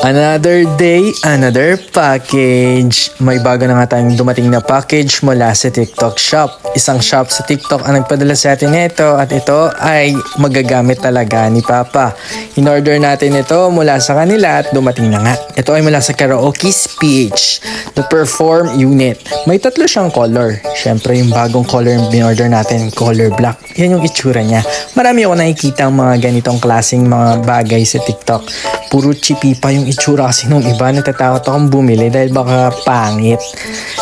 Another day, another package. May bago na nga tayong dumating na package mula sa TikTok Shop. Isang shop sa TikTok ang nagpadala sa atin nito at ito ay magagamit talaga ni Papa. In-order natin ito mula sa kanila at dumating na nga. Ito ay mula sa Karaoke Speech, the Perform Unit. May tatlo siyang color. Siyempre yung bagong color yung in-order natin, color black. Yan yung itsura niya. Marami ako nakikita ang mga ganitong klaseng mga bagay sa TikTok. Puro chipi pa yung itsura kasi nung iba, natatakot akong bumili dahil baka pangit.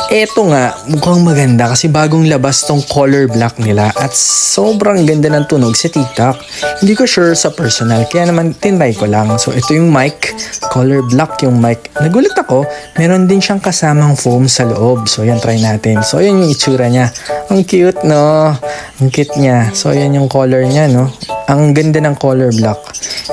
Eto nga, mukhang maganda kasi bagong labas tong color black nila at sobrang ganda ng tunog sa TikTok. Hindi ko sure sa personal, kaya naman tinry ko lang. So ito yung mic, color black yung mic. Nagulat ako, meron din siyang kasamang foam sa loob. So yan, try natin. So yan yung itsura niya. Ang cute, no? Ang cute niya. So yan yung color niya, no? Ang ganda ng color black.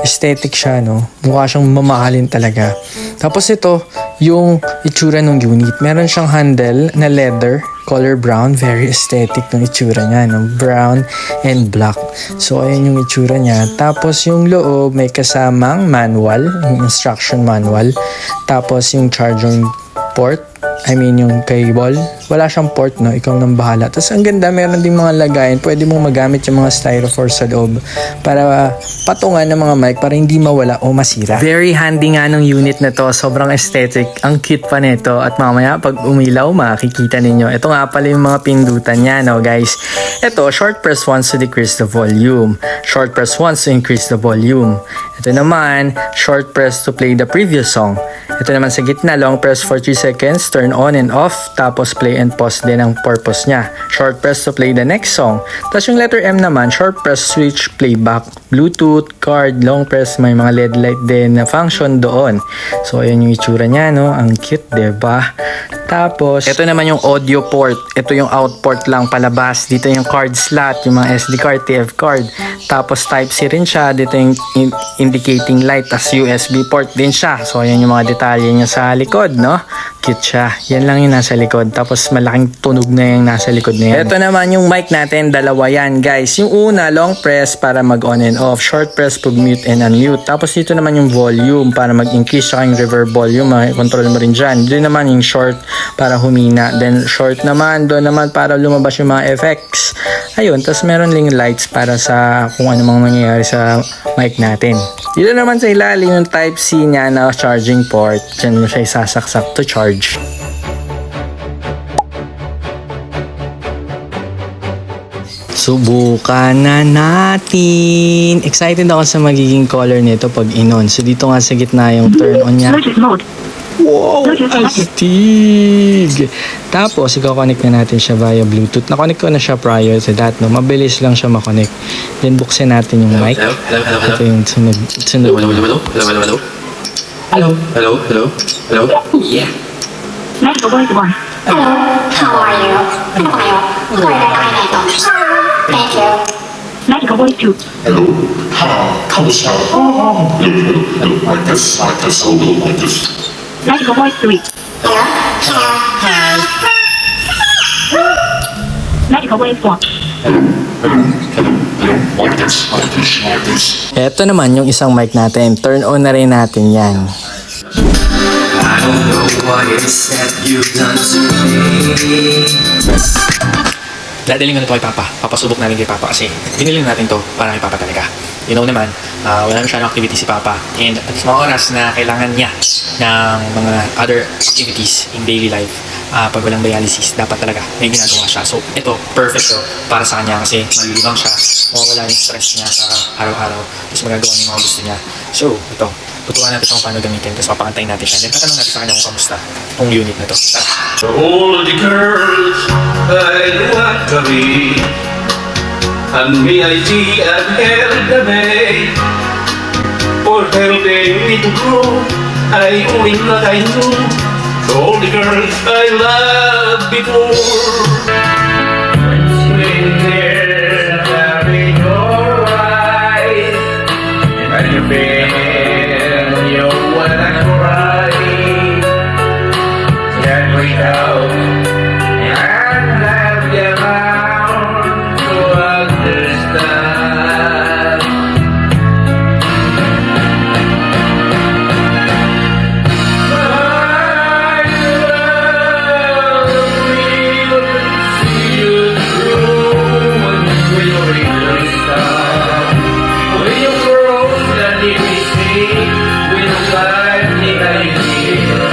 Aesthetic siya, no? Mukha siyang mamahalin talaga. Tapos ito, yung itsura ng unit. Meron siyang handle na leather, color brown. Very aesthetic ng itsura niya, no? Brown and black. So, ayan yung itsura niya. Tapos yung loob, may kasamang manual, yung instruction manual. Tapos yung charging port, yung cable. Wala siyang port, no? Ikaw nang bahala. Tapos ang ganda, meron din mga lagayan. Pwede mong magamit yung mga styrofoam sa loob para patungan ng mga mic para hindi mawala o masira. Very handy nga ng unit na to. Sobrang aesthetic. Ang cute pa nito. At mamaya pag umilaw, makikita ninyo. Ito nga pala yung mga pindutan niya, no, guys. Ito, short press once to decrease the volume. Short press once to increase the volume. Ito naman, short press to play the previous song. Ito naman sa gitna, long press for 3 seconds, turn on and off, tapos play and pause din ang purpose niya. Short press to play the next song. Tapos yung letter M naman, short press switch playback, Bluetooth, card, long press, may mga LED light din na function doon. So ayan yung itsura niya, no? Ang cute, diba? Tapos, ito naman yung audio port. Ito yung out port lang palabas. Dito yung card slot, yung mga SD card, TF card. Tapos Type-C rin siya. Dito yung indicating light. Tapos USB port din siya. So, ayan yung mga detalye niya sa likod, no? Cute siya. Yan lang yung nasa likod. Tapos, malaking tunog na yung nasa likod na yan. Ito naman yung mic natin. Dalawa yan, guys. Yung una, long press para mag-on and off. Short press pag mute and unmute. Tapos, dito naman yung volume para mag-increase. Saka yung reverb volume. Control mo rin dyan. Dito naman yung short para humina. Then short naman, doon naman para lumabas yung mga effects. Ayun, tapos meron lang lights para sa kung ano mang nangyayari sa mic natin. Dito naman sa ilalim yung Type-C niya na charging port. Diyan mo siya isasaksak to charge. Subukan na natin. Excited ako sa magiging color nito pag in-on. So dito nga sa gitna yung turn on niya. Wow, astig! Tapos, i-connect na natin siya via Bluetooth. Na-connect ko na siya prior to that, no? Mabilis lang siya ma-connect. Then, buksan natin yung mic. Ito yung sunod. Hello? Yeah. Medical voice 1. Hello, how are you? Ano kayo? Color na kayo nito. Thank you. Medical voice 2. Hello, kamusta? Like this, like this. Medical voice 3. Hello? Hi. Medical voice 4. Like this. Ito naman yung isang mic natin. Turn on na rin natin yan. I don't know what it is that you've done to me. Dadaling na ito kay Papa. Papasubok namin kay Papa kasi binili natin to para kay Papa talaga. You know naman, wala masyadong activity si Papa. And at mga oras na kailangan niya ng mga other activities in daily life, pag walang dialysis, dapat talaga may ginagawa siya. So, ito, perfect to para sa kanya kasi malilibang siya, mawawala yung stress niya sa araw-araw, tapos magagawa niya yung mga gusto niya. So, ito, tuturuan natin kung paano gamitin, tapos papakantayin natin siya. Then, tatanong natin sa kanya kung kamusta itong unit na to. Tara! To all the girls I want to be, and me I see and help the way, for helping me to grow, I owe him what I know. To all the girls I loved before, when they're having alright, and you feel you wanna cry, then we out and have you around to understand.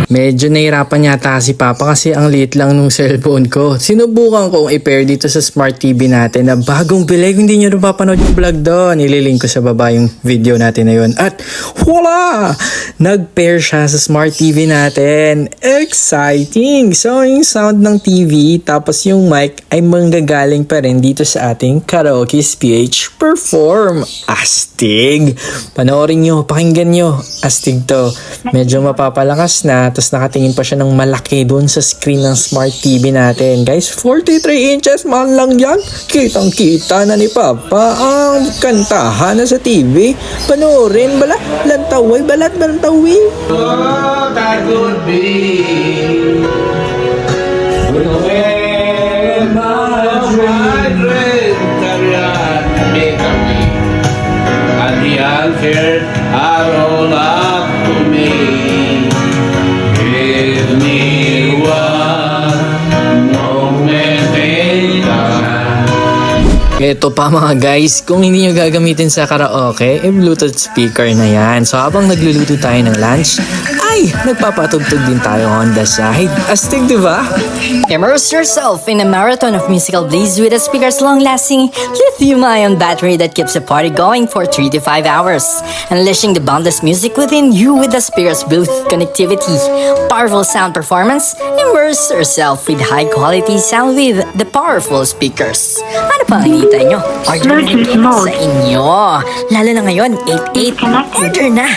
Medyo nahirapan yata si Papa kasi ang liit lang nung cellphone ko. Sinubukan kong i-pair dito sa Smart TV natin na bagong bili. Kung hindi nyo rin papanood yung vlog doon, ililink ko sa baba yung video natin na yun. At voila! Nag-pair siya sa Smart TV natin. Exciting! So, yung sound ng TV tapos yung mic ay manggagaling pa rin dito sa ating Karaoke PH Perform. Astig! Panoorin nyo, pakinggan nyo. Astig to. Medyo mapapalakas na tapos nakatingin pa siya ng malaki doon sa screen ng Smart TV natin. Guys, 43 inches man lang yan. Kitang kita na ni Papa ang kantahan na sa TV. Panoorin, balat, lantaway, balat, lantawi. What I could be when my dreams are make of me, and the answers are all up to me. Give me one moment in time. Ito pa mga guys, kung hindi nyo gagamitin sa karaoke, Bluetooth speaker na yan. So habang nagluluto tayo ng lunch, ay, nagpapatugtog din tayo on the side. Astig, di ba? Immerse yourself in a marathon of musical bliss with a speaker's long-lasting lithium-ion battery that keeps the party going for 3 to 5 hours, unleashing the boundless music within you with the speaker's Bluetooth connectivity, powerful sound performance. Immerse yourself with high-quality sound with the powerful speakers. Ano pa ang hinihintay nyo? Order na Bluetooth rin mode. sa inyo. Lalo na ngayon, 8-8. Connected. Order na!